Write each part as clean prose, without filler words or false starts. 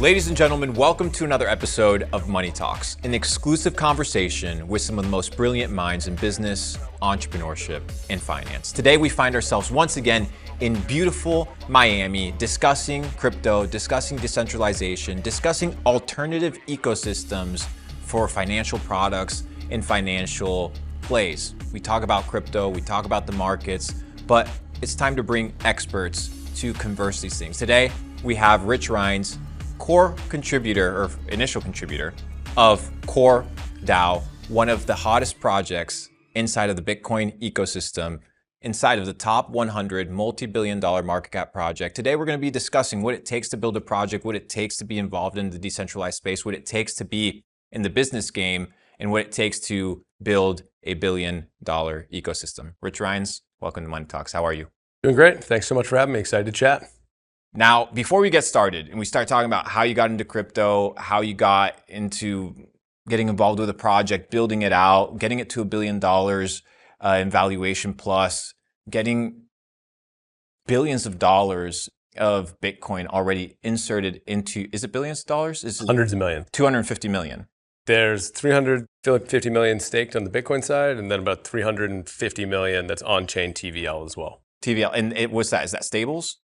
Ladies and gentlemen, welcome to another episode of Money Talks, an exclusive conversation with some of the most brilliant minds in business, entrepreneurship, and finance. Today, we find ourselves once again in beautiful Miami, discussing crypto, discussing decentralization, discussing alternative ecosystems for financial products and financial plays. We talk about crypto, we talk about the markets, but it's time to bring experts to converse these things. Today, we have Rich Rhines, core contributor or initial contributor of Core DAO, one of the hottest projects inside of the Bitcoin ecosystem, inside of the top 100 multi-billion-dollar market cap project. Today, we're going to be discussing what it takes to build a project, what it takes to be involved in the decentralized space, what it takes to be in the business game, and what it takes to build a billion-dollar ecosystem. Rich Rhines, welcome to Money Talks. How are you? Doing great. Thanks so much for having me. Excited to chat. Now, before we get started and we start talking about how you got into crypto, how you got into getting involved with a project, building it out, getting it to $1 billion in valuation plus, getting billions of dollars of Bitcoin already inserted into, is it billions of dollars? Is it hundreds of millions. 250 million. There's 350 million staked on the Bitcoin side, and then about 350 million that's on-chain TVL as well. TVL, and what's that? Is that stables?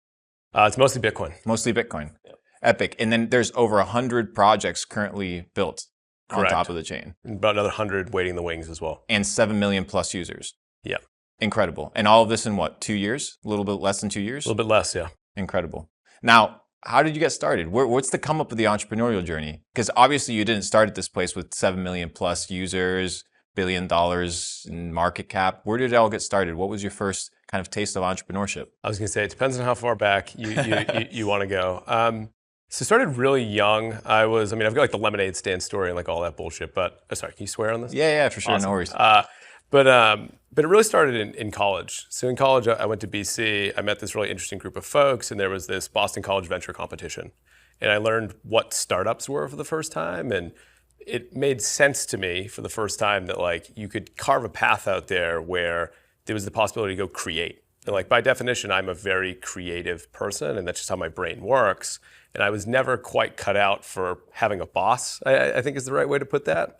It's mostly Bitcoin. Mostly Bitcoin. Yep. Epic. And then there's over 100 projects currently built on top of the chain. And about another 100 waiting in the wings as well. And 7 million plus users. Yeah. Incredible. And all of this in what, 2 years? A little bit less than 2 years? A little bit less, yeah. Incredible. Now, how did you get started? What's the come up of the entrepreneurial journey? Because obviously you didn't start at this place with 7 million plus users, $1 billion in market cap. Where did it all get started? What was your first kind of taste of entrepreneurship? I was going to say, it depends on how far back you want to go. So it started really young. I've got like the lemonade stand story and like all that bullshit, but sorry, can you swear on this? Yeah, for sure. Awesome. No worries. But it really started in college. So in college, I went to BC. I met this really interesting group of folks, and there was this Boston College venture competition. And I learned what startups were for the first time. And it made sense to me for the first time that like you could carve a path out there where there was the possibility to go create. And like by definition, I'm a very creative person, and that's just how my brain works. And I was never quite cut out for having a boss, I think is the right way to put that.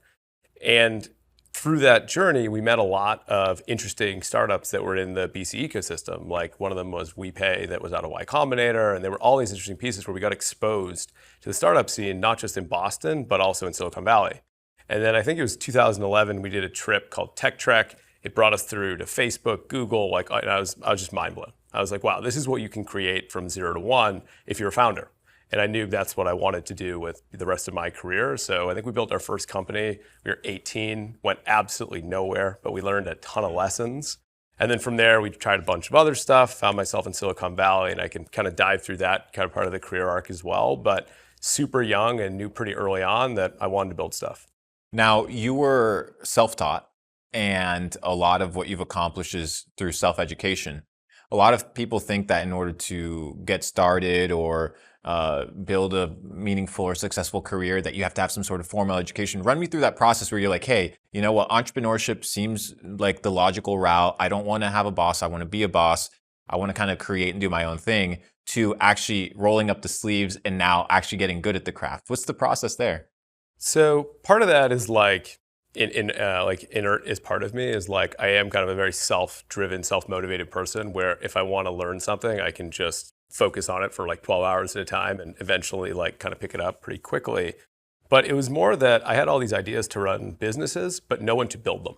And through that journey, we met a lot of interesting startups that were in the BC ecosystem. Like one of them was WePay that was out of Y Combinator. And there were all these interesting pieces where we got exposed to the startup scene, not just in Boston, but also in Silicon Valley. And then I think it was 2011, we did a trip called Tech Trek. It brought us through to Facebook, Google, and I was just mind blown. I was like, wow, this is what you can create from 0 to 1 if you're a founder. And I knew that's what I wanted to do with the rest of my career. So I think we built our first company. We were 18, went absolutely nowhere, but we learned a ton of lessons. And then from there, we tried a bunch of other stuff, found myself in Silicon Valley, and I can kind of dive through that kind of part of the career arc as well. But super young and knew pretty early on that I wanted to build stuff. Now, you were self-taught, and a lot of what you've accomplished is through self-education. A lot of people think that in order to get started or build a meaningful or successful career that you have to have some sort of formal education. Run me through that process where you're like, hey, you know what, entrepreneurship seems like the logical route. I don't want to have a boss. I want to be a boss. I want to kind of create and do my own thing, to actually rolling up the sleeves and now actually getting good at the craft. What's the process there? So part of that is like, inert is part of me, is like I am kind of a very self-driven, self-motivated person where if I want to learn something, I can just focus on it for like 12 hours at a time and eventually like kind of pick it up pretty quickly. But it was more that I had all these ideas to run businesses, but no one to build them.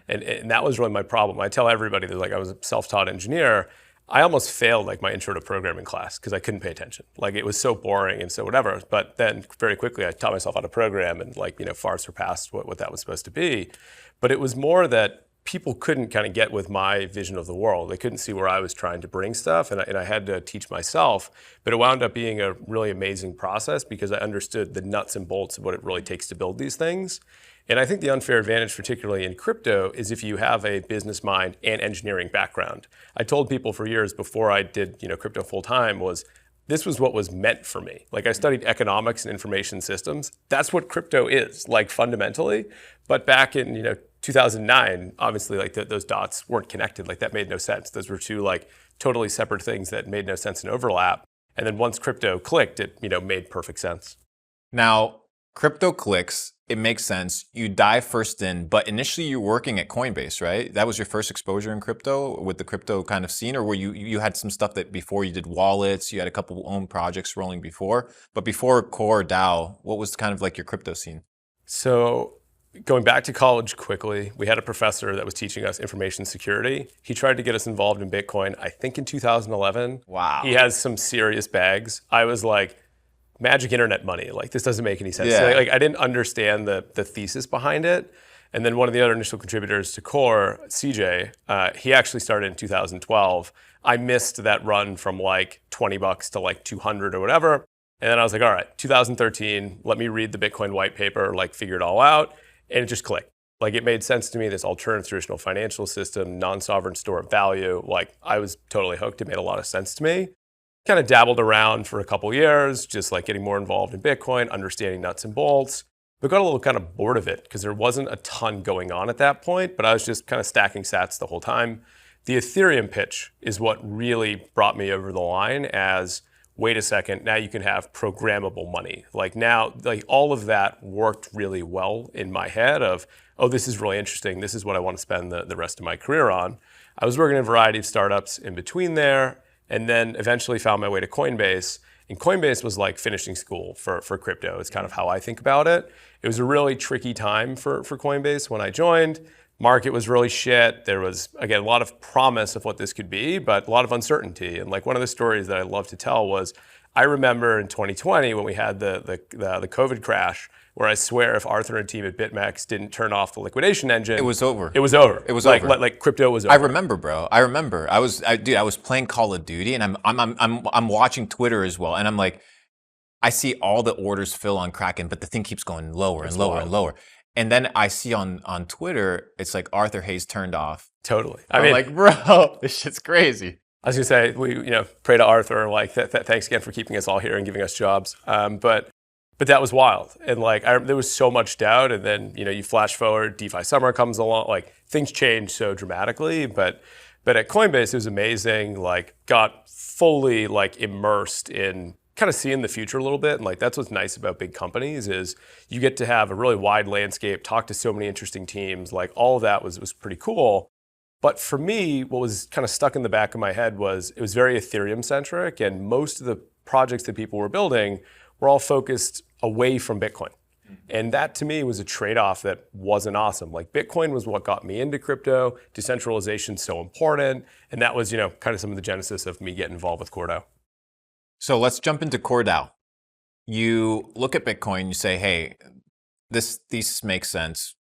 And that was really my problem. I tell everybody that like I was a self-taught engineer. I almost failed like my intro to programming class because I couldn't pay attention. Like it was so boring and so whatever. But then very quickly I taught myself how to program and like, far surpassed what that was supposed to be. But it was more that people couldn't kind of get with my vision of the world. They couldn't see where I was trying to bring stuff, and I had to teach myself. But it wound up being a really amazing process because I understood the nuts and bolts of what it really takes to build these things. And I think the unfair advantage, particularly in crypto, is if you have a business mind and engineering background. I told people for years before I did crypto full time was, this was what was meant for me. Like I studied economics and information systems. That's what crypto is, like fundamentally. But back in 2009, obviously like those dots weren't connected. Like that made no sense. Those were two like totally separate things that made no sense in overlap. And then once crypto clicked, it made perfect sense. Now, crypto clicks, it makes sense. You dive first in, but initially you're working at Coinbase, right? That was your first exposure in crypto with the crypto kind of scene, or were you had some stuff that before you did wallets, you had a couple own projects rolling before, but before Core DAO, what was kind of like your crypto scene? So going back to college quickly, we had a professor that was teaching us information security. He tried to get us involved in Bitcoin, I think in 2011. Wow. He has some serious bags. I was like, magic internet money. Like, this doesn't make any sense. Yeah. So, like, I didn't understand the thesis behind it. And then one of the other initial contributors to Core, CJ, he actually started in 2012. I missed that run from like $20 to like 200 or whatever. And then I was like, all right, 2013, let me read the Bitcoin white paper, like figure it all out. And it just clicked. Like, it made sense to me, this alternative traditional financial system, non-sovereign store of value. Like, I was totally hooked. It made a lot of sense to me. Kind of dabbled around for a couple years, just like getting more involved in Bitcoin, understanding nuts and bolts, but got a little kind of bored of it because there wasn't a ton going on at that point, but I was just kind of stacking sats the whole time. The Ethereum pitch is what really brought me over the line as, wait a second, now you can have programmable money. Like now, like all of that worked really well in my head of, oh, this is really interesting. This is what I want to spend the rest of my career on. I was working in a variety of startups in between there, and then eventually found my way to Coinbase. And Coinbase was like finishing school for crypto. It's kind of how I think about it. It was a really tricky time for Coinbase when I joined. Market was really shit. There was, again, a lot of promise of what this could be, but a lot of uncertainty. And like one of the stories that I love to tell was, I remember in 2020 when we had the COVID crash, where I swear if Arthur and team at BitMEX didn't turn off the liquidation engine, It was over. It was over. It was like, over. Like crypto was over. I remember, bro. I remember. I was playing Call of Duty, and I'm watching Twitter as well, and I'm like, I see all the orders fill on Kraken, but the thing keeps going lower and lower and lower. And then I see on Twitter, it's like Arthur Hayes turned off. Totally. I'm like, bro, this shit's crazy. I was gonna say, we pray to Arthur, like thanks again for keeping us all here and giving us jobs. But that was wild, and like there was so much doubt. And then you flash forward, DeFi summer comes along, like things change so dramatically. But at Coinbase, it was amazing. Like got fully like immersed in kind of seeing the future a little bit. And like that's what's nice about big companies is you get to have a really wide landscape, talk to so many interesting teams. Like all of that was pretty cool. But for me, what was kind of stuck in the back of my head was it was very Ethereum centric, and most of the projects that people were building were all focused away from Bitcoin. And that to me was a trade-off that wasn't awesome. Like Bitcoin was what got me into crypto, decentralization so important, and that was, kind of some of the genesis of me getting involved with Core DAO. So let's jump into Core DAO. You look at Bitcoin, you say, hey, this thesis makes sense.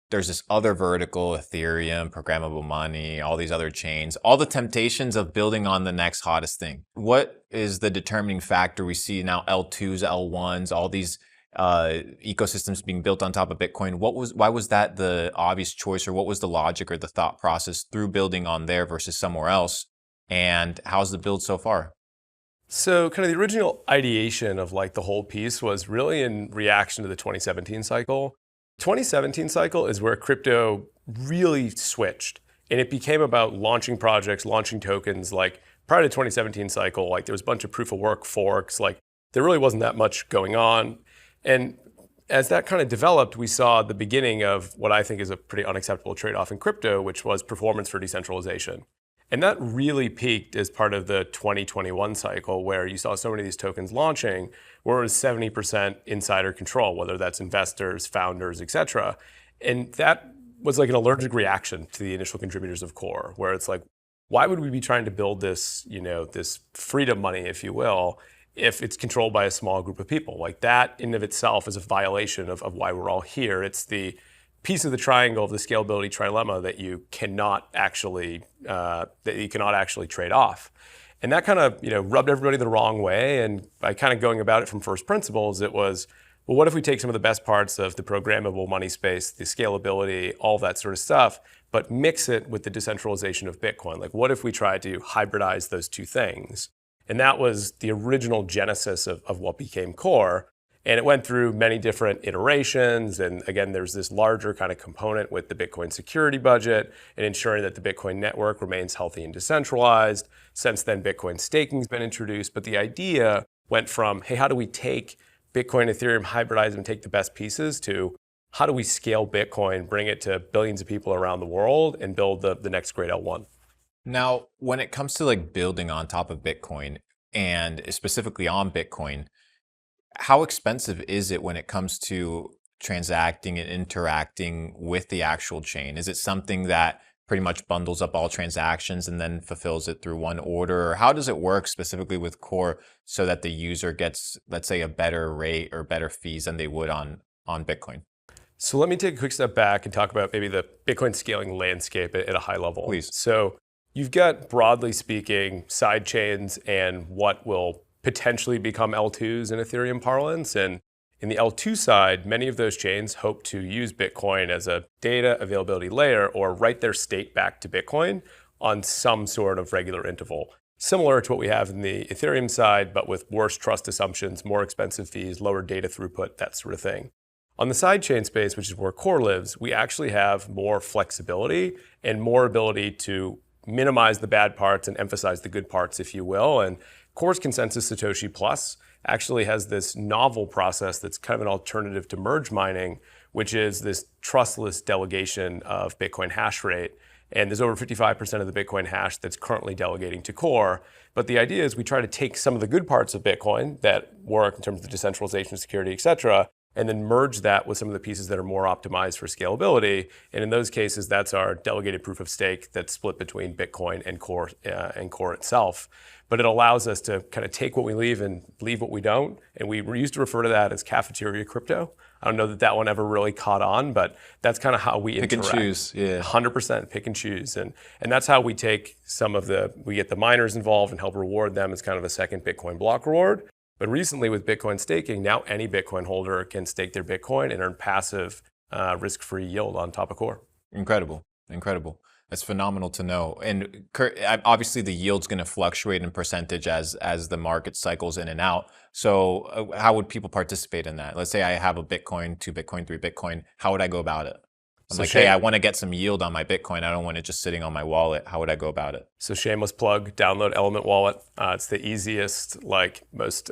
There's this other vertical, Ethereum, programmable money, all these other chains, all the temptations of building on the next hottest thing. What is the determining factor? We see now L2s, L1s, all these ecosystems being built on top of Bitcoin. Why was that the obvious choice, or what was the logic or the thought process through building on there versus somewhere else? And how's the build so far? So kind of the original ideation of like the whole piece was really in reaction to the 2017 cycle. 2017 cycle is where crypto really switched, and it became about launching projects, launching tokens. Like prior to 2017 cycle, like there was a bunch of proof of work forks, like there really wasn't that much going on. And as that kind of developed, we saw the beginning of what I think is a pretty unacceptable trade-off in crypto, which was performance for decentralization. And that really peaked as part of the 2021 cycle, where you saw so many of these tokens launching, where it was 70% insider control, whether that's investors, founders, et cetera. And that was like an allergic reaction to the initial contributors of Core, where it's like, why would we be trying to build this, this freedom money, if you will, if it's controlled by a small group of people? Like that in of itself is a violation of why we're all here. It's the piece of the triangle of the scalability trilemma that you cannot actually trade off. And that kind of rubbed everybody the wrong way. And by kind of going about it from first principles, it was, well, what if we take some of the best parts of the programmable money space, the scalability, all that sort of stuff, but mix it with the decentralization of Bitcoin? Like, what if we tried to hybridize those two things? And that was the original genesis of what became Core. And it went through many different iterations. And again, there's this larger kind of component with the Bitcoin security budget and ensuring that the Bitcoin network remains healthy and decentralized. Since then, Bitcoin staking has been introduced. But the idea went from, hey, how do we take Bitcoin, Ethereum, hybridize and take the best pieces to how do we scale Bitcoin, bring it to billions of people around the world, and build the next great L1. Now, when it comes to like building on top of Bitcoin and specifically on Bitcoin, how expensive is it when it comes to transacting and interacting with the actual chain? Is it something that pretty much bundles up all transactions and then fulfills it through one order? Or how does it work specifically with Core so that the user gets, let's say, a better rate or better fees than they would on Bitcoin? So let me take a quick step back and talk about maybe the Bitcoin scaling landscape at a high level. Please. So you've got, broadly speaking, side chains and what will potentially become L2s in Ethereum parlance. And in the L2 side, many of those chains hope to use Bitcoin as a data availability layer or write their state back to Bitcoin on some sort of regular interval. Similar to what we have in the Ethereum side, but with worse trust assumptions, more expensive fees, lower data throughput, that sort of thing. On the sidechain space, which is where Core lives, we actually have more flexibility and more ability to minimize the bad parts and emphasize the good parts, if you will. And Core's Consensus Satoshi Plus actually has this novel process that's kind of an alternative to merge mining, which is this trustless delegation of Bitcoin hash rate. And there's over 55% of the Bitcoin hash that's currently delegating to Core. But the idea is we try to take some of the good parts of Bitcoin that work in terms of decentralization, security, et cetera, and then merge that with some of the pieces that are more optimized for scalability. And in those cases, that's our delegated proof of stake that's split between Bitcoin and Core itself. But it allows us to kind of take what we leave and leave what we don't. And we used to refer to that as cafeteria crypto. I don't know that one ever really caught on, but that's kind of how we interact. Pick and choose, yeah. 100% pick and choose. And that's how we take we get the miners involved and help reward them as kind of a second Bitcoin block reward. But recently with Bitcoin staking, now any Bitcoin holder can stake their Bitcoin and earn passive risk-free yield on top of Core. Incredible. That's phenomenal to know. And obviously the yield's going to fluctuate in percentage as the market cycles in and out. So how would people participate in that? Let's say I have a Bitcoin, 2 Bitcoin, 3 Bitcoin. How would I go about it? Hey, I want to get some yield on my Bitcoin. I don't want it just sitting on my wallet. How would I go about it? So shameless plug, download Element Wallet. It's the easiest, most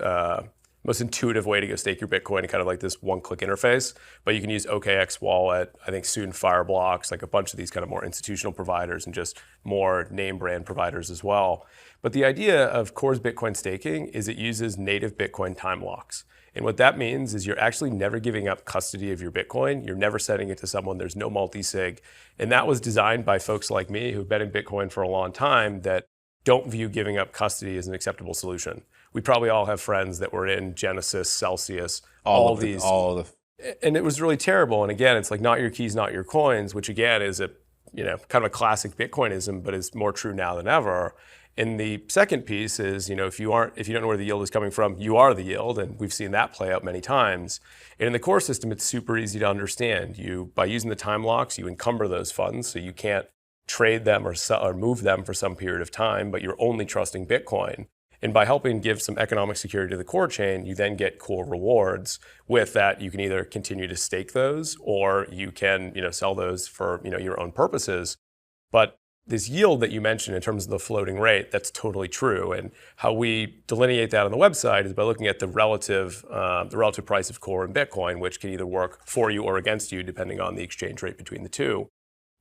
intuitive way to go stake your Bitcoin, kind of like this one-click interface. But you can use OKX Wallet, I think soon Fireblocks, like a bunch of these kind of more institutional providers and just more name brand providers as well. But the idea of Core's Bitcoin staking is it uses native Bitcoin time locks. And what that means is you're actually never giving up custody of your Bitcoin. You're never sending it to someone. There's no multi-sig. And that was designed by folks like me who've been in Bitcoin for a long time that don't view giving up custody as an acceptable solution. We probably all have friends that were in Genesis, Celsius, all of these. And it was really terrible. And again, it's like not your keys, not your coins, which again is a kind of a classic Bitcoinism, but is more true now than ever. And the second piece is, if you don't know where the yield is coming from, you are the yield, and we've seen that play out many times. And in the Core system, it's super easy to understand. By using the time locks, you encumber those funds, so you can't trade them or move them for some period of time, but you're only trusting Bitcoin. And by helping give some economic security to the Core chain, you then get Core rewards. With that, you can either continue to stake those, or you can sell those for your own purposes. But this yield that you mentioned in terms of the floating rate, that's totally true. And how we delineate that on the website is by looking at the relative price of Core and Bitcoin, which can either work for you or against you, depending on the exchange rate between the two.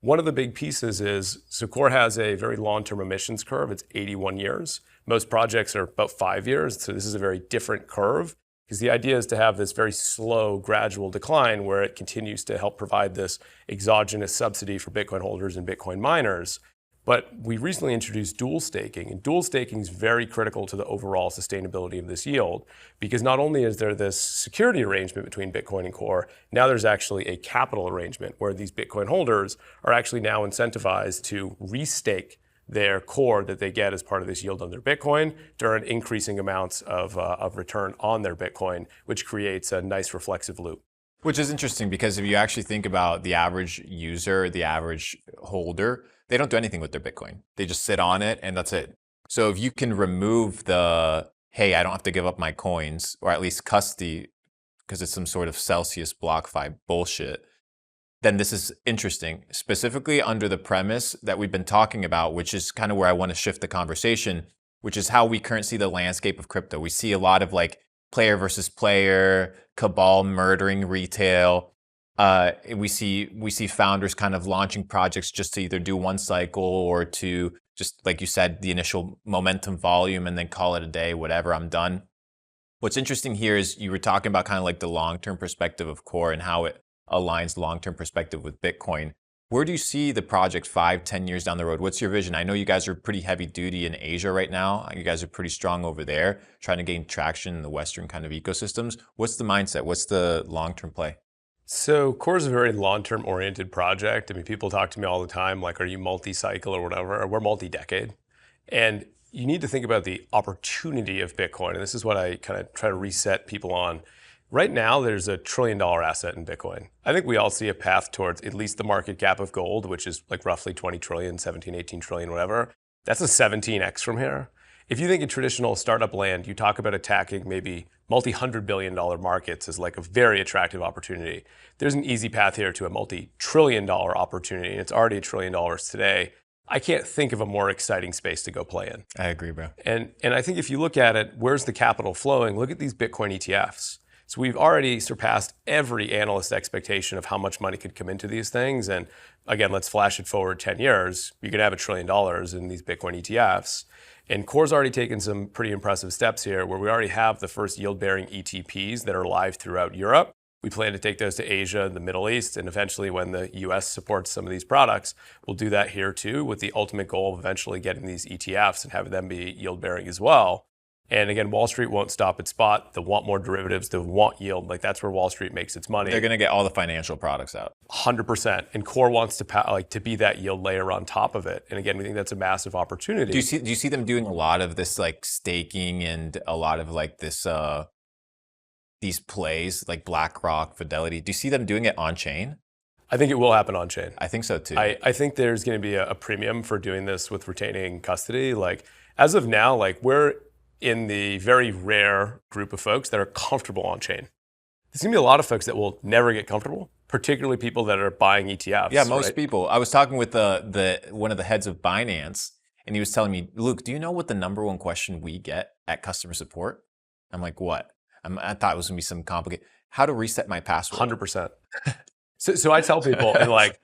One of the big pieces is, so Core has a very long-term emissions curve. It's 81 years. Most projects are about 5 years. So this is a very different curve, because the idea is to have this very slow, gradual decline where it continues to help provide this exogenous subsidy for Bitcoin holders and Bitcoin miners. But we recently introduced dual staking, and dual staking is very critical to the overall sustainability of this yield, because not only is there this security arrangement between Bitcoin and Core, now there's actually a capital arrangement where these Bitcoin holders are actually now incentivized to restake their Core that they get as part of this yield on their Bitcoin to earn increasing amounts of return on their Bitcoin, which creates a nice reflexive loop. Which is interesting, because if you actually think about the average user, the average holder, they don't do anything with their Bitcoin. They just sit on it and that's it. So if you can remove hey, I don't have to give up my coins, or at least custody, because it's some sort of Celsius BlockFi bullshit, then this is interesting, specifically under the premise that we've been talking about, which is kind of where I want to shift the conversation, which is how we currently see the landscape of crypto. We see a lot of player versus player, cabal murdering retail. We see founders kind of launching projects just to either do one cycle or to just, like you said, the initial momentum volume and then call it a day, whatever, I'm done. What's interesting here is you were talking about kind of like the long-term perspective of Core and how it aligns long-term perspective with Bitcoin. Where do you see the project 5, 10 years down the road? What's your vision? I know you guys are pretty heavy duty in Asia right now. You guys are pretty strong over there, trying to gain traction in the Western kind of ecosystems. What's the mindset? What's the long-term play? So Core is a very long-term oriented project. I mean, people talk to me all the time, like, are you multi-cycle or whatever? We're multi-decade. And you need to think about the opportunity of Bitcoin. And this is what I kind of try to reset people on. Right now, there's $1 trillion asset in Bitcoin. I think we all see a path towards at least the market cap of gold, which is like roughly 20 trillion, 17, 18 trillion, whatever. That's a 17x from here. If you think in traditional startup land, you talk about attacking maybe multi-$100 billion markets as like a very attractive opportunity. There's an easy path here to a multi-trillion dollar opportunity, and it's already $1 trillion today. I can't think of a more exciting space to go play in. I agree, bro. And I think if you look at it, where's the capital flowing? Look at these Bitcoin ETFs. So we've already surpassed every analyst expectation of how much money could come into these things. And again, let's flash it forward 10 years. You could have $1 trillion in these Bitcoin ETFs. And Core's already taken some pretty impressive steps here where we already have the first yield-bearing ETPs that are live throughout Europe. We plan to take those to Asia, the Middle East, and eventually when the US supports some of these products, we'll do that here too, with the ultimate goal of eventually getting these ETFs and having them be yield-bearing as well. And again, Wall Street won't stop at spot. They'll want more derivatives. They'll want yield. Like, that's where Wall Street makes its money. They're going to get all the financial products out. 100%. And Core wants to be that yield layer on top of it. And again, we think that's a massive opportunity. Do you see them doing a lot of this like staking and a lot of like this these plays like BlackRock, Fidelity? Do you see them doing it on chain? I think it will happen on chain. I think so too. I think there's going to be a premium for doing this with retaining custody. Like, as of now, like, we're in the very rare group of folks that are comfortable on chain. There's going to be a lot of folks that will never get comfortable, particularly people that are buying ETFs. Yeah, most people. I was talking with the one of the heads of Binance, and he was telling me, Luke, do you know what the number one question we get at customer support? I'm like, what? I thought it was going to be some complicated. How to reset my password? 100%. So I tell people, and like,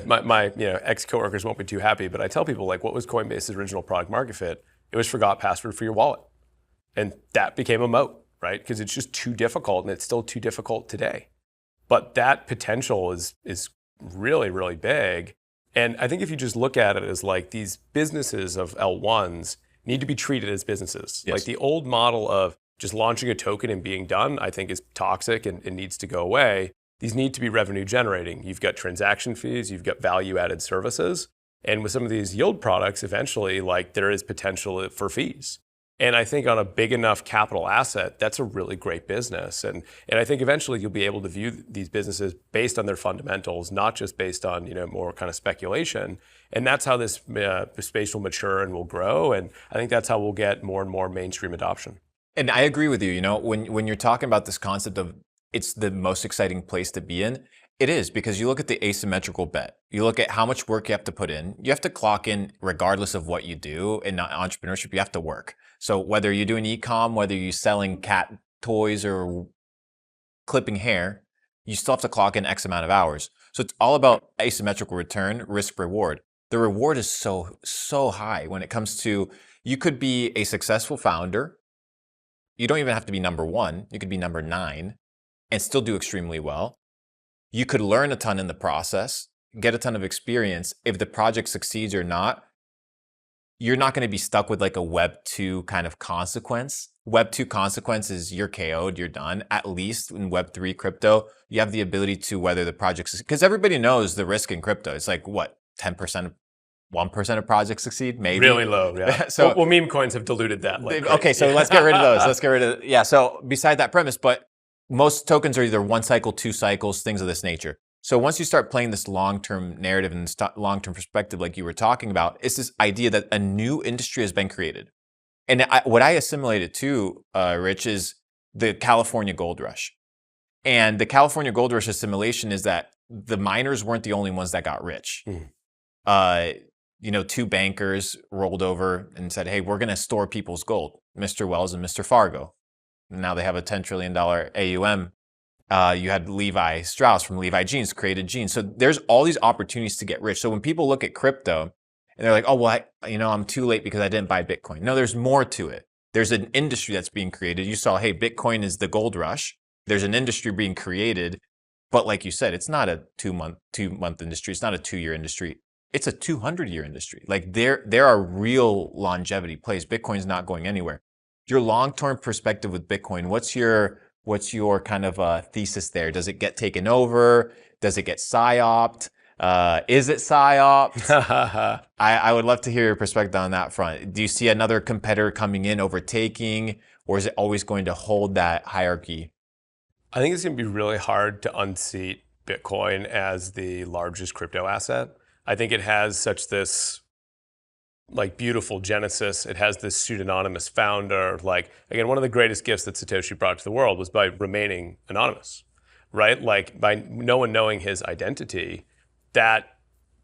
my ex coworkers won't be too happy, but I tell people, like, what was Coinbase's original product market fit? It was forgot password for your wallet. And that became a moat, right? Because it's just too difficult, and it's still too difficult today. But that potential is really, really big. And I think if you just look at it as like these businesses of L1s need to be treated as businesses. Yes. Like the old model of just launching a token and being done, I think is toxic and needs to go away. These need to be revenue generating. You've got transaction fees, you've got value added services. And with some of these yield products, eventually, like, there is potential for fees. And I think on a big enough capital asset, that's a really great business. And I think eventually you'll be able to view these businesses based on their fundamentals, not just based on more kind of speculation. And that's how this space will mature and will grow. And I think that's how we'll get more and more mainstream adoption. And I agree with you. When you're talking about this concept of it's the most exciting place to be in, it is, because you look at the asymmetrical bet. You look at how much work you have to put in. You have to clock in regardless of what you do. In entrepreneurship, you have to work. So whether you're doing e-com, whether you're selling cat toys or clipping hair, you still have to clock in X amount of hours. So it's all about asymmetrical return, risk reward. The reward is so high when it comes to, you could be a successful founder. You don't even have to be number 1. You could be number 9 and still do extremely well. You could learn a ton in the process, get a ton of experience. If the project succeeds or not, you're not going to be stuck with like a Web 2 kind of consequence. Web 2 consequence is you're KO'd, you're done. At least in Web 3 crypto, you have the ability to weather the projects, because everybody knows the risk in crypto. It's like, what, 10%, 1% of projects succeed? Maybe. Really low, yeah. So, well, meme coins have diluted that. Okay, so let's get rid of those. Yeah, so beside that premise, but most tokens are either 1 cycle, 2 cycles, things of this nature. So once you start playing this long-term narrative and this long-term perspective, like you were talking about, it's this idea that a new industry has been created. And what I assimilated to, Rich, is the California gold rush. And the California gold rush assimilation is that the miners weren't the only ones that got rich. 2 bankers rolled over and said, hey, we're going to store people's gold, Mr. Wells and Mr. Fargo. Now they have a $10 trillion AUM. You had Levi Strauss from Levi Jeans created jeans. So there's all these opportunities to get rich. So when people look at crypto and they're like, oh, well, I'm too late because I didn't buy Bitcoin. No, there's more to it. There's an industry that's being created. You saw, hey, Bitcoin is the gold rush. There's an industry being created. But like you said, it's not a two-month industry. It's not a 2-year industry. It's a 200-year industry. Like there are real longevity plays. Bitcoin's not going anywhere. Your long-term perspective with Bitcoin, what's your kind of thesis there? Does it get taken over? Does it get psyoped? Is it psyoped? I would love to hear your perspective on that front. Do you see another competitor coming in, overtaking, or is it always going to hold that hierarchy? I think it's going to be really hard to unseat Bitcoin as the largest crypto asset. I think it has such this like beautiful genesis. It has this pseudonymous founder. Like, again, one of the greatest gifts that Satoshi brought to the world was by remaining anonymous, right? Like by no one knowing his identity, that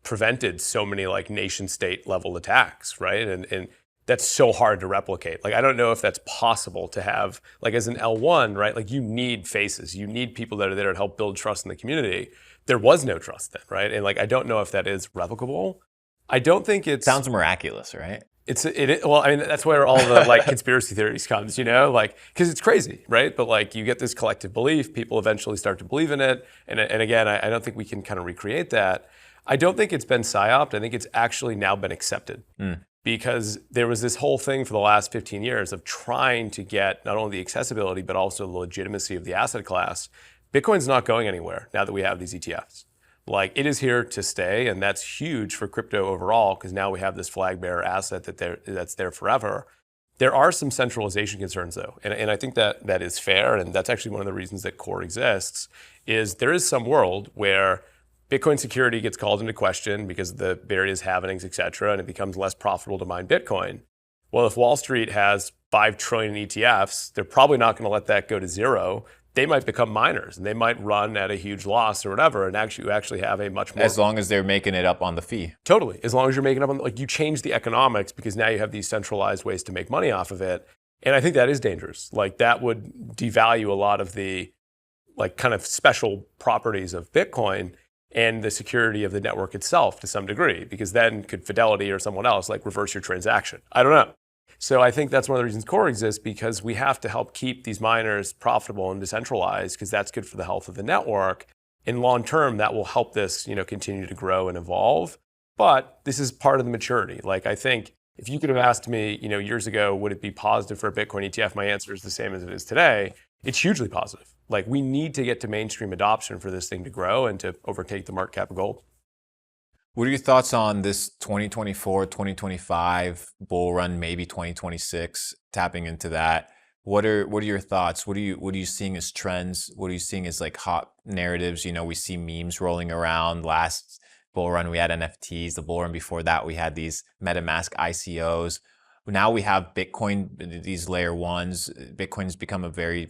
prevented so many like nation state level attacks, right? And that's so hard to replicate. Like, I don't know if that's possible to have, like as an L1, right? Like you need faces, you need people that are there to help build trust in the community. There was no trust then, right? And like, I don't know if that is replicable. I don't think it's... Sounds miraculous, right? Well, I mean, that's where all the like conspiracy theories comes, like, because it's crazy, right? But like you get this collective belief, people eventually start to believe in it. And again, I don't think we can kind of recreate that. I don't think it's been psyoped. I think it's actually now been accepted. Because there was this whole thing for the last 15 years of trying to get not only the accessibility, but also the legitimacy of the asset class. Bitcoin's not going anywhere now that we have these ETFs. Like, it is here to stay, and that's huge for crypto overall, because now we have this flag bearer asset that's there forever. There are some centralization concerns, though, and I think that is fair, and that's actually one of the reasons that Core exists, is there is some world where Bitcoin security gets called into question because of the various halvenings, et cetera, and it becomes less profitable to mine Bitcoin. Well, if Wall Street has 5 trillion ETFs, they're probably not going to let that go to zero. They might become miners and they might run at a huge loss or whatever, and you actually have a much more... As long as they're making it up on the fee. Totally. As long as you're making up on, like, you change the economics because now you have these centralized ways to make money off of it. And I think that is dangerous. Like, that would devalue a lot of the like kind of special properties of Bitcoin and the security of the network itself to some degree, because then could Fidelity or someone else like reverse your transaction? I don't know. So I think that's one of the reasons Core exists, because we have to help keep these miners profitable and decentralized, because that's good for the health of the network. In long term, that will help this, continue to grow and evolve. But this is part of the maturity. Like, I think if you could have asked me, years ago, would it be positive for a Bitcoin ETF? My answer is the same as it is today. It's hugely positive. Like, we need to get to mainstream adoption for this thing to grow and to overtake the market cap of gold. What are your thoughts on this 2024, 2025 bull run, maybe 2026, tapping into that? What are your thoughts? What are you seeing as trends? What are you seeing as like hot narratives? We see memes rolling around. Last bull run, we had NFTs. The bull run before that, we had these MetaMask ICOs. Now we have Bitcoin, these layer ones. Bitcoin's become a very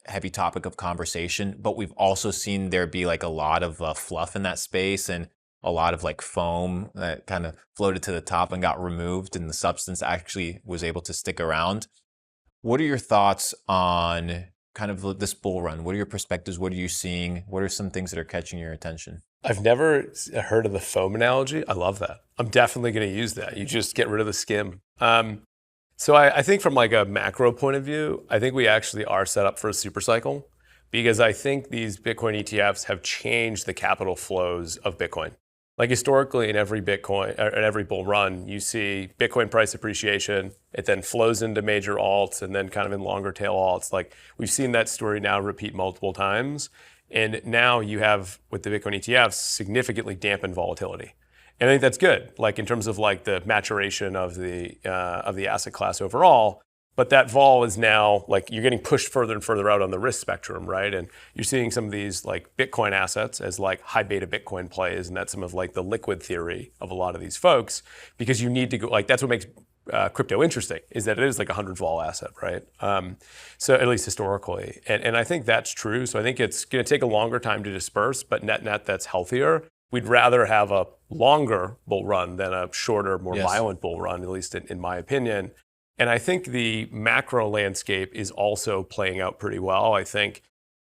heavy topic of conversation, but we've also seen there be like a lot of fluff in that space and a lot of like foam that kind of floated to the top and got removed, and the substance actually was able to stick around. What are your thoughts on kind of this bull run? What are your perspectives? What are you seeing? What are some things that are catching your attention? I've never heard of the foam analogy. I love that. I'm definitely going to use that. You just get rid of the skim. So I think from like a macro point of view, I think we actually are set up for a super cycle, because I think these Bitcoin ETFs have changed the capital flows of Bitcoin. Like, historically, in every bull run, you see Bitcoin price appreciation. It then flows into major alts and then kind of in longer tail alts. Like, we've seen that story now repeat multiple times. And now you have, with the Bitcoin ETFs, significantly dampened volatility. And I think that's good, like in terms of like the maturation of the asset class overall. But that vol is now, like, you're getting pushed further and further out on the risk spectrum, right? And you're seeing some of these like Bitcoin assets as like high beta Bitcoin plays, and that's some of like the liquid theory of a lot of these folks, because you need to go, like, that's what makes crypto interesting, is that it is like a 100 vol asset, right? So at least historically. And I think that's true. So I think it's going to take a longer time to disperse, but net that's healthier. We'd rather have a longer bull run than a shorter, more violent bull run, at least in my opinion. And I think the macro landscape is also playing out pretty well. I think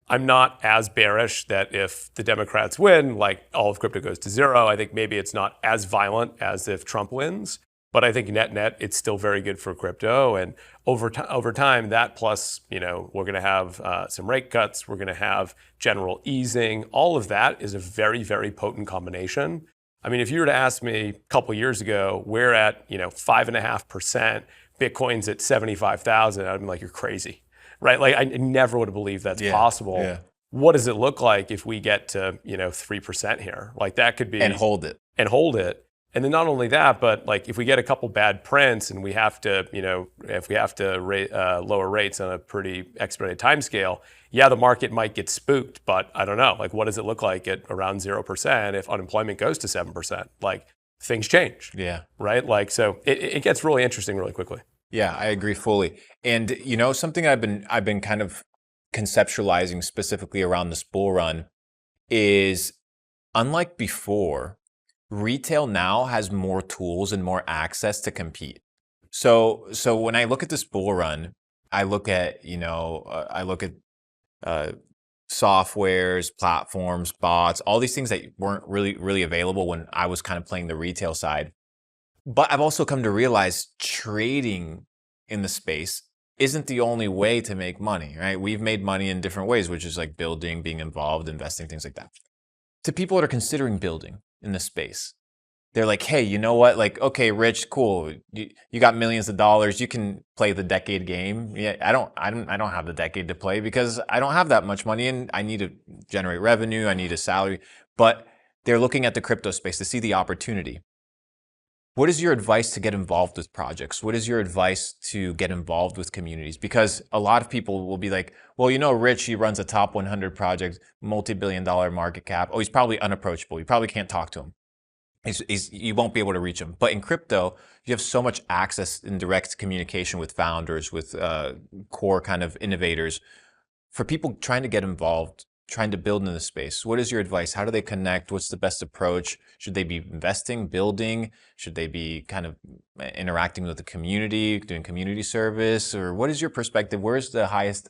I'm not as bearish that if the Democrats win, like all of crypto goes to zero. I think maybe it's not as violent as if Trump wins. But I think net, it's still very good for crypto. And over time, that plus, we're going to have some rate cuts. We're going to have general easing. All of that is a very, very potent combination. I mean, if you were to ask me a couple years ago, we're at 5.5%, Bitcoin's at 75,000. I'd be like, you're crazy, right? Like I never would have believed that's possible. Yeah. What does it look like if we get to 3% here? Like that could be and hold it. And then not only that, but like if we get a couple bad prints and we have to, if we have to lower rates on a pretty expedited timescale, the market might get spooked. But I don't know, like what does it look like at around 0% if unemployment goes to 7%? Like things change. Yeah. Right. Like so, it gets really interesting really quickly. Yeah, I agree fully. And something I've been kind of conceptualizing specifically around this bull run is, unlike before, retail now has more tools and more access to compete. So when I look at this bull run, I look at softwares, platforms, bots, all these things that weren't really available when I was kind of playing the retail side. But I've also come to realize trading in the space isn't the only way to make money, right? We've made money in different ways, which is like building, being involved, investing, things like that. To people that are considering building in this space, they're like, hey, you know what? Like, okay, Rich, cool. You got millions of dollars. You can play the decade game. Yeah, I don't have the decade to play because I don't have that much money and I need to generate revenue. I need a salary. But they're looking at the crypto space to see the opportunity. What is your advice to get involved with projects? What is your advice to get involved with communities? Because a lot of people will be like, well, Rich, he runs a top 100 project, multi-billion-dollar market cap. Oh, he's probably unapproachable. You probably can't talk to him. You won't be able to reach him. But in crypto, you have so much access in direct communication with founders, with core kind of innovators. For people trying to get involved, trying to build in the space, what is your advice? How do they connect? What's the best approach? Should they be investing, building? Should they be kind of interacting with the community, doing community service? Or what is your perspective? Where's the highest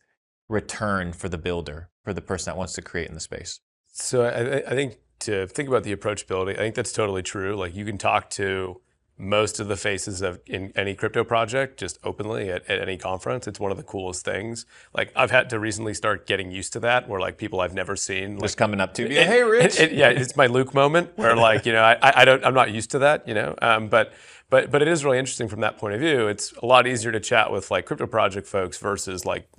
return for the builder, for the person that wants to create in the space? So I think to think about the approachability, I think that's totally true. Like you can talk to most of the faces in any crypto project just openly at any conference. It's one of the coolest things. Like I've had to recently start getting used to that, where like people I've never seen just coming up to me, hey Rich. It's my Luke moment where like I'm not used to that, But it is really interesting from that point of view. It's a lot easier to chat with like crypto project folks versus like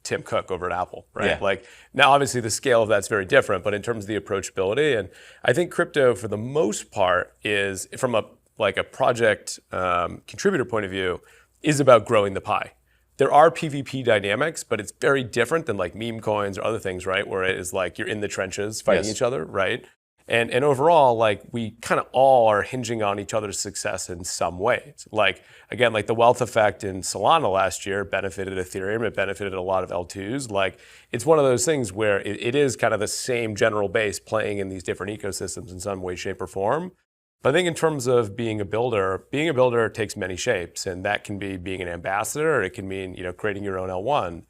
Tim Cook over at Apple, right? Yeah. Like now obviously the scale of that's very different, but in terms of the approachability, and I think crypto for the most part is from a project contributor point of view, is about growing the pie. There are PvP dynamics, but it's very different than like meme coins or other things, right? Where it is like you're in the trenches fighting each other, right? And overall, like we kind of all are hinging on each other's success in some ways. Like again, like the wealth effect in Solana last year benefited Ethereum, it benefited a lot of L2s. Like it's one of those things where it is kind of the same general base playing in these different ecosystems in some way, shape, or form. But I think in terms of being a builder takes many shapes, and that can be being an ambassador, or it can mean creating your own L1.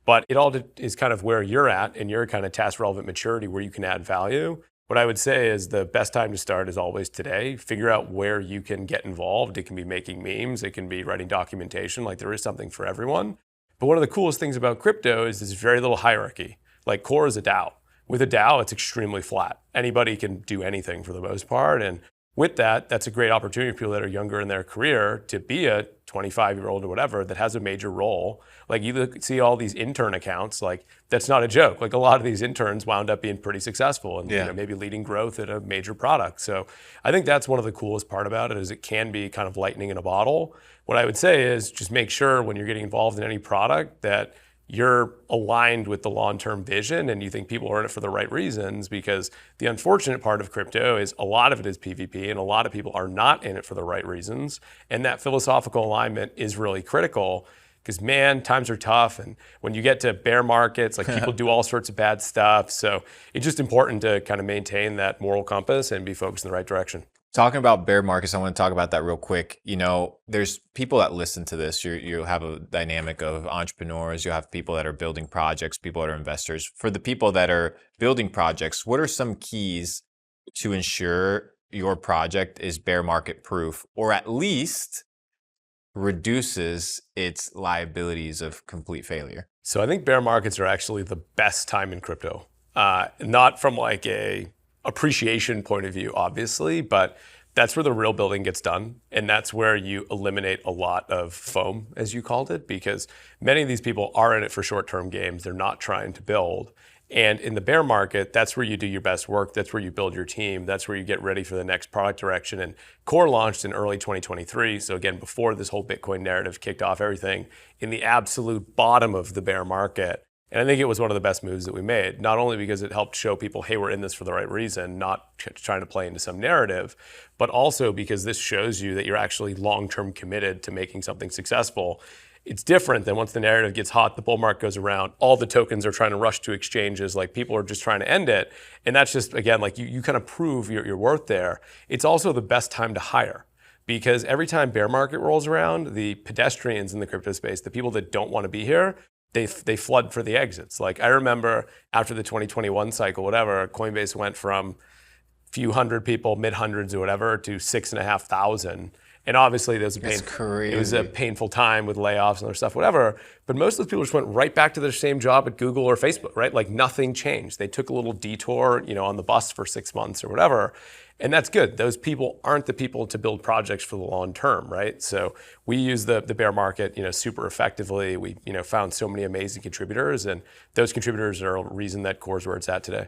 But it all is kind of where you're at and your kind of task relevant maturity where you can add value. What I would say is the best time to start is always today. Figure out where you can get involved. It can be making memes, it can be writing documentation. Like there is something for everyone. But one of the coolest things about crypto is there's very little hierarchy. Like Core is a DAO. With a DAO, it's extremely flat. Anybody can do anything for the most part, and with that, that's a great opportunity for people that are younger in their career to be a 25-year-old or whatever that has a major role. Like you see all these intern accounts, like that's not a joke. Like a lot of these interns wound up being pretty successful and maybe leading growth at a major product. So I think that's one of the coolest part about it is it can be kind of lightning in a bottle. What I would say is just make sure when you're getting involved in any product that you're aligned with the long-term vision and you think people are in it for the right reasons, because the unfortunate part of crypto is a lot of it is PvP and a lot of people are not in it for the right reasons. And that philosophical alignment is really critical because, man, times are tough. And when you get to bear markets, like people do all sorts of bad stuff. So it's just important to kind of maintain that moral compass and be focused in the right direction. Talking about bear markets, I want to talk about that real quick. There's people that listen to this. You have a dynamic of entrepreneurs. You have people that are building projects, people that are investors. For the people that are building projects, what are some keys to ensure your project is bear market proof, or at least reduces its liabilities of complete failure? So I think bear markets are actually the best time in crypto. Not from like a appreciation point of view, obviously, but that's where the real building gets done. And that's where you eliminate a lot of foam, as you called it, because many of these people are in it for short-term games. They're not trying to build. And in the bear market, that's where you do your best work. That's where you build your team. That's where you get ready for the next product direction. And Core launched in early 2023. So again, before this whole Bitcoin narrative kicked off everything, in the absolute bottom of the bear market. And I think it was one of the best moves that we made, not only because it helped show people, hey, we're in this for the right reason, not trying to play into some narrative, but also because this shows you that you're actually long-term committed to making something successful. It's different than once the narrative gets hot, the bull market goes around, all the tokens are trying to rush to exchanges, like people are just trying to end it. And that's just, again, like you kind of prove your worth there. It's also the best time to hire. Because every time bear market rolls around, the pedestrians in the crypto space, the people that don't want to be here, they flood for the exits. Like I remember after the 2021 cycle, whatever, Coinbase went from a few hundred people, mid-hundreds or whatever, to 6,500. And obviously it was a painful time with layoffs and other stuff, whatever. But most of those people just went right back to their same job at Google or Facebook, right? Like nothing changed. They took a little detour, on the bus for 6 months or whatever. And that's good. Those people aren't the people to build projects for the long term, right? So we use the bear market, super effectively. We, found so many amazing contributors, and those contributors are a reason that Core's where it's at today.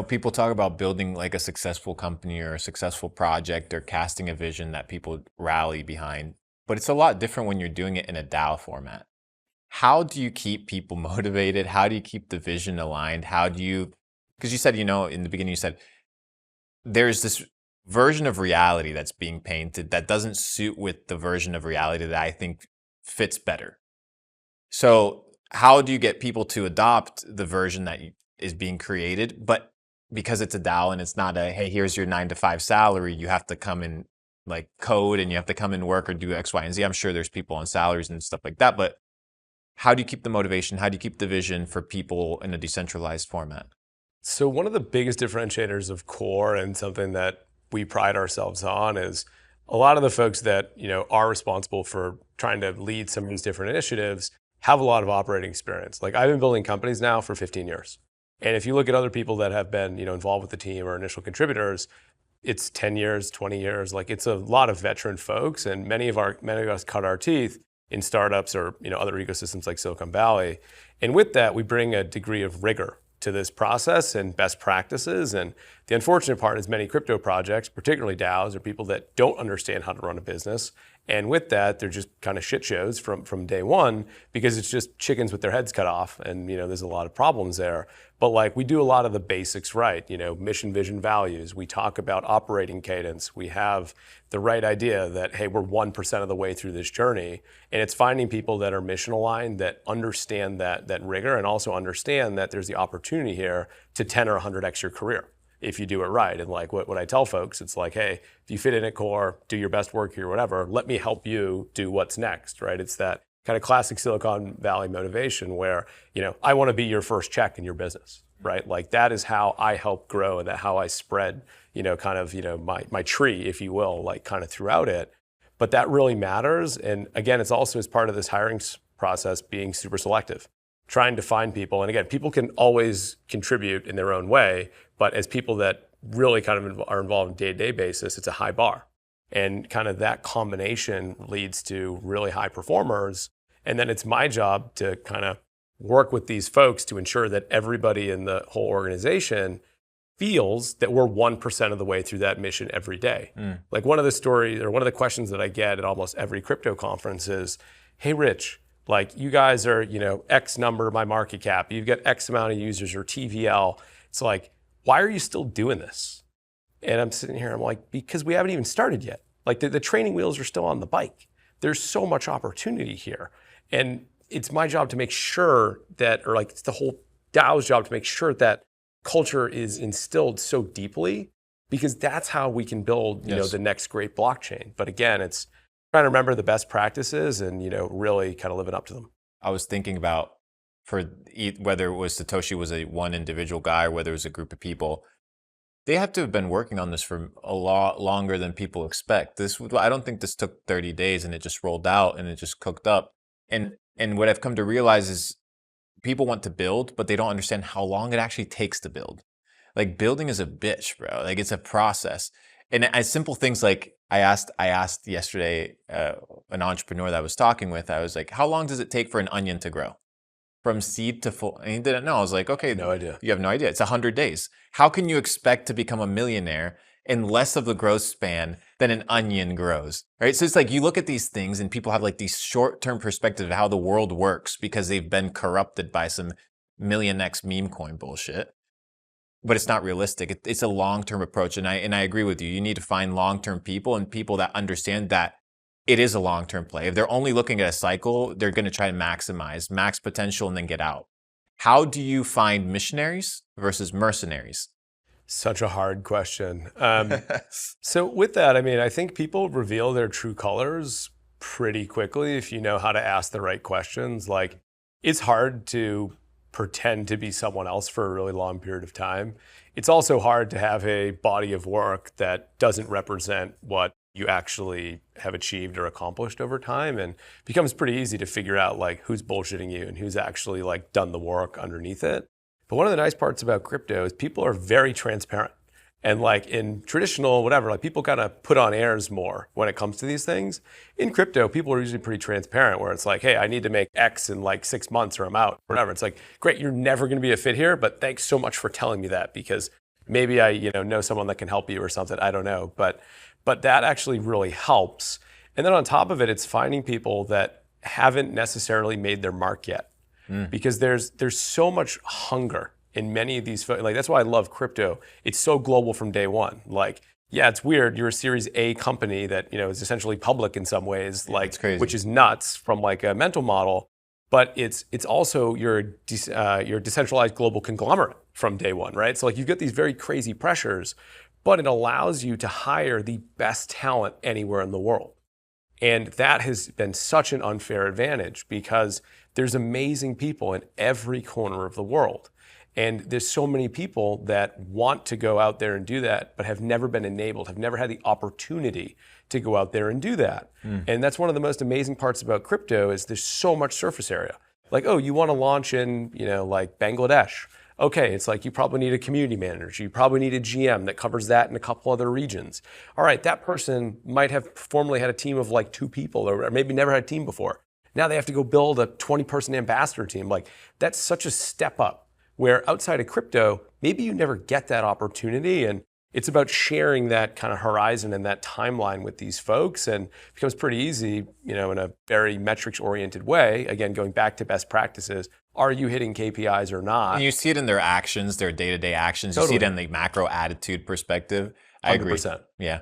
People talk about building like a successful company or a successful project or casting a vision that people rally behind, but it's a lot different when you're doing it in a DAO format. How do you keep people motivated? How do you keep the vision aligned? Because you said, in the beginning, you said, there's this version of reality that's being painted that doesn't suit with the version of reality that I think fits better. So how do you get people to adopt the version that is being created? But because it's a DAO and it's not hey, here's your 9-to-5 salary, you have to come in like code and you have to come in work or do X, Y, and Z. I'm sure there's people on salaries and stuff like that, but how do you keep the motivation? How do you keep the vision for people in a decentralized format? So one of the biggest differentiators of Core, and something that we pride ourselves on, is a lot of the folks that are responsible for trying to lead some of these different initiatives have a lot of operating experience. Like I've been building companies now for 15 years. And if you look at other people that have been involved with the team or initial contributors, it's 10 years, 20 years. Like it's a lot of veteran folks, and many of us cut our teeth in startups or other ecosystems like Silicon Valley. And with that, we bring a degree of rigor to this process and best practices. And the unfortunate part is many crypto projects, particularly DAOs, are people that don't understand how to run a business. And with that, they're just kind of shit shows from day one, because it's just chickens with their heads cut off. And there's a lot of problems there. But like we do a lot of the basics right, mission, vision, values. We talk about operating cadence. We have the right idea that, hey, we're 1% of the way through this journey. And it's finding people that are mission aligned, that understand that rigor, and also understand that there's the opportunity here to 10 or 100x your career if you do it right. And like what I tell folks, it's like, hey, if you fit in at Core, do your best work here, whatever, let me help you do what's next, right? It's that kind of classic Silicon Valley motivation where, I want to be your first check in your business, right? Like that is how I help grow, and that how I spread, my tree, if you will, like kind of throughout it. But that really matters. And again, it's also as part of this hiring process being super selective, trying to find people. And again, people can always contribute in their own way, but as people that really kind of are involved on a day-to-day basis, it's a high bar. And kind of that combination leads to really high performers. And then it's my job to kind of work with these folks to ensure that everybody in the whole organization feels that we're 1% of the way through that mission every day. Like one of the questions that I get at almost every crypto conference is, hey, Rich, like you guys are, X number of my market cap, you've got X amount of users or TVL. It's like, why are you still doing this? And I'm sitting here, I'm like, because we haven't even started yet. Like the training wheels are still on the bike. There's so much opportunity here. And it's my job to make sure that, or like it's the whole DAO's job to make sure that culture is instilled so deeply because that's how we can build, Yes. the next great blockchain. But again, it's trying to remember the best practices and, really kind of living up to them. I was thinking about whether it was Satoshi was a one individual guy or whether it was a group of people. They have to have been working on this for a lot longer than people expect. I don't think this took 30 days and it just rolled out and it just cooked up. And what I've come to realize is people want to build, but they don't understand how long it actually takes to build. Like building is a bitch, bro. Like it's a process. And as simple things like I asked yesterday an entrepreneur that I was talking with, I was like, how long does it take for an onion to grow? From seed to full, and he didn't know. I was like, okay, No idea. You have no idea. It's 100 days. How can you expect to become a millionaire in less of the growth span than an onion grows, right? So it's like you look at these things and people have like these short-term perspective of how the world works because they've been corrupted by some million X meme coin bullshit. But it's not realistic. It's a long-term approach, and I agree with you. You need to find long-term people and people that understand that it is a long-term play. If they're only looking at a cycle, they're going to try to maximize max potential and then get out. How do you find missionaries versus mercenaries? Such a hard question. So with that, I think people reveal their true colors pretty quickly if you know how to ask the right questions. Like, it's hard to pretend to be someone else for a really long period of time. It's also hard to have a body of work that doesn't represent what you actually have achieved or accomplished over time, and it becomes pretty easy to figure out like who's bullshitting you and who's actually like done the work underneath it. But one of the nice parts about crypto is people are very transparent. And like in traditional whatever, like people kind of put on airs more when it comes to these things. In crypto, people are usually pretty transparent where it's like, hey, I need to make X in like 6 months or I'm out, whatever. It's like, great, you're never going to be a fit here, but thanks so much for telling me that because maybe I know someone that can help you or something. I don't know. But that actually really helps. And then on top of it, it's finding people that haven't necessarily made their mark yet. Because there's so much hunger in many of these, like that's why I love crypto. It's so global from day one. Like, yeah, it's weird. You're a Series A company that is essentially public in some ways, like which is nuts from like a mental model. But it's also you're a decentralized global conglomerate from day one, right? So like you get these very crazy pressures, but it allows you to hire the best talent anywhere in the world. And that has been such an unfair advantage because there's amazing people in every corner of the world. And there's so many people that want to go out there and do that, but have never been enabled, have never had the opportunity to go out there and do that. And that's one of the most amazing parts about crypto is there's so much surface area. Like, oh, you want to launch in, like Bangladesh. Okay, it's like you probably need a community manager. You probably need a GM that covers that in a couple other regions. All right, that person might have formerly had a team of like 2 people or maybe never had a team before. Now they have to go build a 20-person ambassador team. Like that's such a step up where outside of crypto, maybe you never get that opportunity. And it's about sharing that kind of horizon and that timeline with these folks. And it becomes pretty easy, in a very metrics-oriented way. Again, going back to best practices, are you hitting KPIs or not? And you see it in their actions, their day-to-day actions. Totally. You see it in the macro attitude perspective. I 100%. agree. Yeah.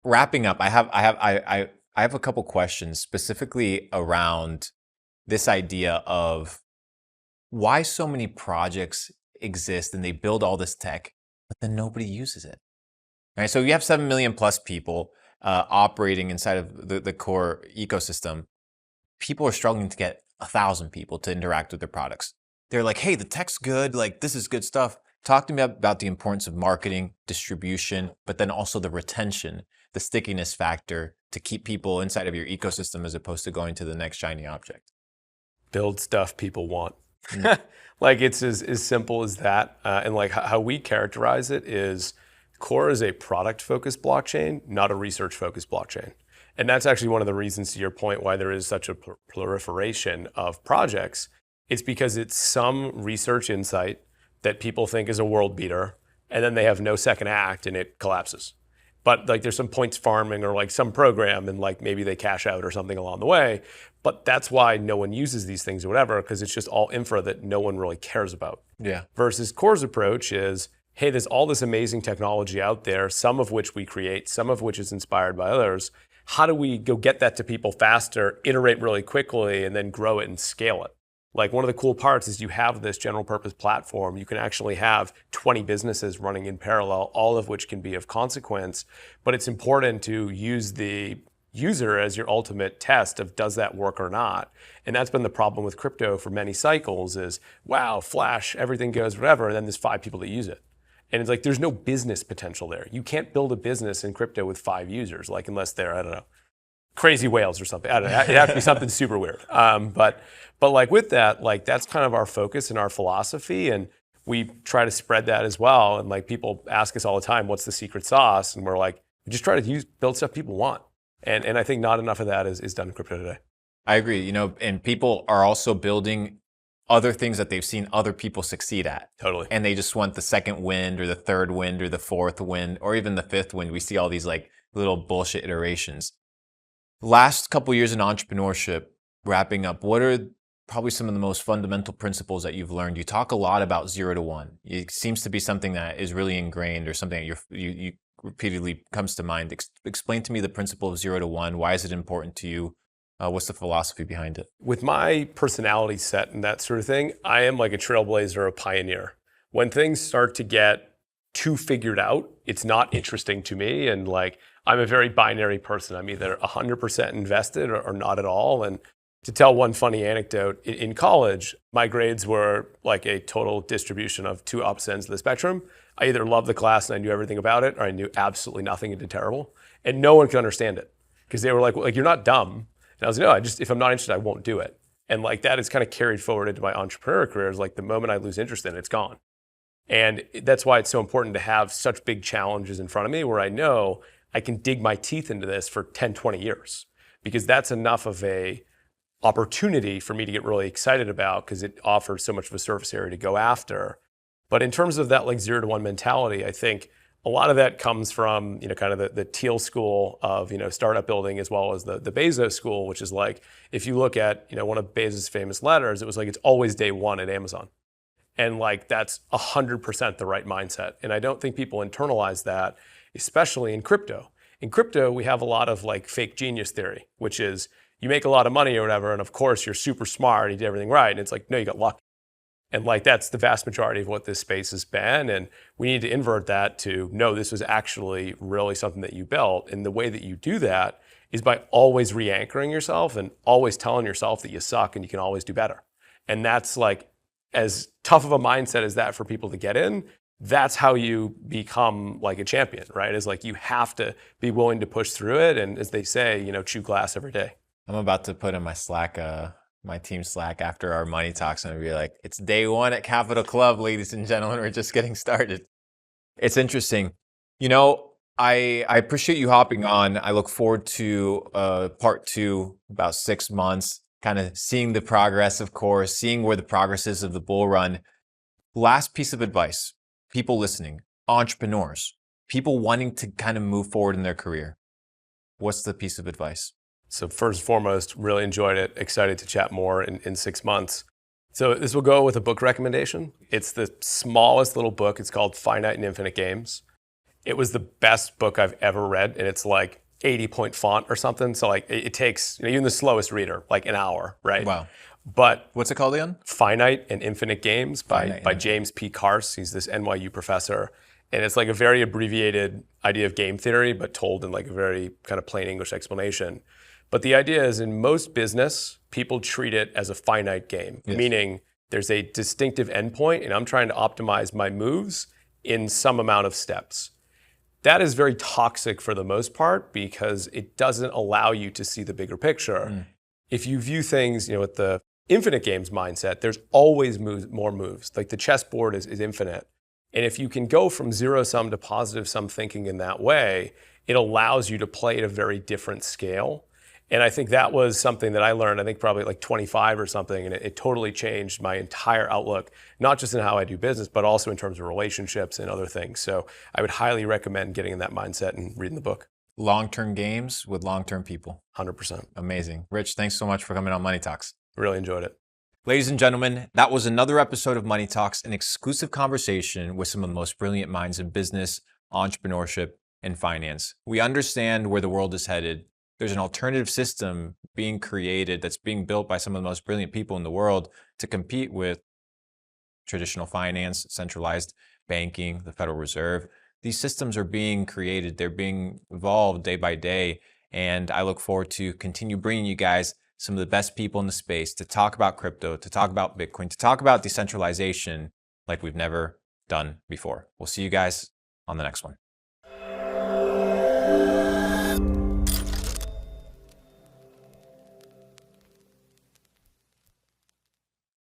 Wrapping up, I have a couple questions specifically around this idea of why so many projects exist and they build all this tech, but then nobody uses it. All right, so you have 7 million plus people operating inside of the core ecosystem. People are struggling to get 1,000 people to interact with their products. They're like, hey, the tech's good, like this is good stuff. Talk to me about the importance of marketing, distribution, but then also the retention, the stickiness factor to keep people inside of your ecosystem as opposed to going to the next shiny object. Build stuff people want. Like it's as simple as that. And like how we characterize it is Core is a product-focused blockchain, not a research-focused blockchain. And that's actually one of the reasons to your point why there is such a proliferation of projects. It's because it's some research insight that people think is a world beater, and then they have no second act and it collapses. But like there's some points farming or like some program and like maybe they cash out or something along the way. But that's why no one uses these things or whatever, because it's just all infra that no one really cares about. Yeah. Versus Core's approach is, hey, there's all this amazing technology out there, some of which we create, some of which is inspired by others. How do we go get that to people faster, iterate really quickly, and then grow it and scale it? Like one of the cool parts is you have this general purpose platform. You can actually have 20 businesses running in parallel, all of which can be of consequence. But it's important to use the user as your ultimate test of does that work or not. And that's been the problem with crypto for many cycles is, wow, flash, everything goes whatever, and then there's 5 people that use it. And it's like, there's no business potential there. You can't build a business in crypto with 5 users, like unless they're, I don't know, crazy whales or something. I don't know, it'd have to be something super weird. But like with that, like that's kind of our focus and our philosophy. And we try to spread that as well. And like people ask us all the time, what's the secret sauce? And we're like, we just try to build stuff people want. And I think not enough of that is done in crypto today. I agree. And people are also building other things that they've seen other people succeed at. Totally. And they just want the second wind or the third wind or the fourth wind or even the fifth wind. We see all these like little bullshit iterations. Last couple years in entrepreneurship, wrapping up, what are probably some of the most fundamental principles that you've learned? You talk a lot about 0 to 1. It seems to be something that is really ingrained or something that you repeatedly comes to mind. Explain to me the principle of 0 to 1. Why is it important to you? What's the philosophy behind it? With my personality set and that sort of thing, I am like a trailblazer, a pioneer. When things start to get too figured out, it's not interesting to me. And like, I'm a very binary person. I'm either 100% invested or not at all. And to tell one funny anecdote, in college, my grades were like a total distribution of 2 opposite ends of the spectrum. I either loved the class and I knew everything about it, or I knew absolutely nothing and did terrible. And no one could understand it because they were like, well, you're not dumb. And I was like, no, if I'm not interested, I won't do it. And like that is kind of carried forward into my entrepreneur career. Is like the moment I lose interest in it, it's gone. And that's why it's so important to have such big challenges in front of me where I know I can dig my teeth into this for 10, 20 years because that's enough of a opportunity for me to get really excited about because it offers so much of a surface area to go after. But in terms of that like 0 to 1 mentality, I think a lot of that comes from, kind of the Thiel school of, startup building as well as the Bezos school, which is like, if you look at, one of Bezos' famous letters, it was like, it's always day one at Amazon. And like, that's 100% the right mindset. And I don't think people internalize that, especially in crypto. In crypto, we have a lot of like fake genius theory, which is you make a lot of money or whatever. And of course you're super smart and you did everything right. And it's like, no, you got lucky. And like, that's the vast majority of what this space has been. And we need to invert that to, no, this was actually really something that you built. And the way that you do that is by always re-anchoring yourself and always telling yourself that you suck and you can always do better. And that's like, as tough of a mindset as that for people to get in, that's how you become like a champion, right? Is like, you have to be willing to push through it. And as they say, chew glass every day. I'm about to put in my Slack, my team Slack after our money talks, and I'll be like, it's day 1 at Capital Club, ladies and gentlemen. We're just getting started. It's interesting. I appreciate you hopping on. I look forward to part 2, about 6 months, kind of seeing the progress, of course, seeing where the progress is of the bull run. Last piece of advice, people listening, entrepreneurs, people wanting to kind of move forward in their career. What's the piece of advice? So first and foremost, really enjoyed it. Excited to chat more in 6 months. So this will go with a book recommendation. It's the smallest little book. It's called Finite and Infinite Games. It was the best book I've ever read. And it's like 80-point font or something. So like it takes, even the slowest reader, like an hour, right? Wow. But what's it called again? Finite and Infinite Games by James P. Carse. He's this NYU professor. And it's like a very abbreviated idea of game theory, but told in like a very kind of plain English explanation. But the idea is in most business, people treat it as a finite game, yes. Meaning there's a distinctive endpoint and I'm trying to optimize my moves in some amount of steps. That is very toxic for the most part because it doesn't allow you to see the bigger picture. If you view things, with the infinite games mindset, there's always more moves. Like the chessboard is infinite. And if you can go from zero sum to positive sum thinking in that way, it allows you to play at a very different scale. And I think that was something that I learned, I think probably like 25 or something, and it totally changed my entire outlook, not just in how I do business, but also in terms of relationships and other things. So I would highly recommend getting in that mindset and reading the book. Long-term games with long-term people. 100%. Amazing. Rich, thanks so much for coming on Money Talks. Really enjoyed it. Ladies and gentlemen, that was another episode of Money Talks, an exclusive conversation with some of the most brilliant minds in business, entrepreneurship, and finance. We understand where the world is headed. There's an alternative system being created that's being built by some of the most brilliant people in the world to compete with traditional finance, centralized banking, the Federal Reserve. These systems are being created. They're being evolved day by day. And I look forward to continue bringing you guys some of the best people in the space to talk about crypto, to talk about Bitcoin, to talk about decentralization like we've never done before. We'll see you guys on the next one.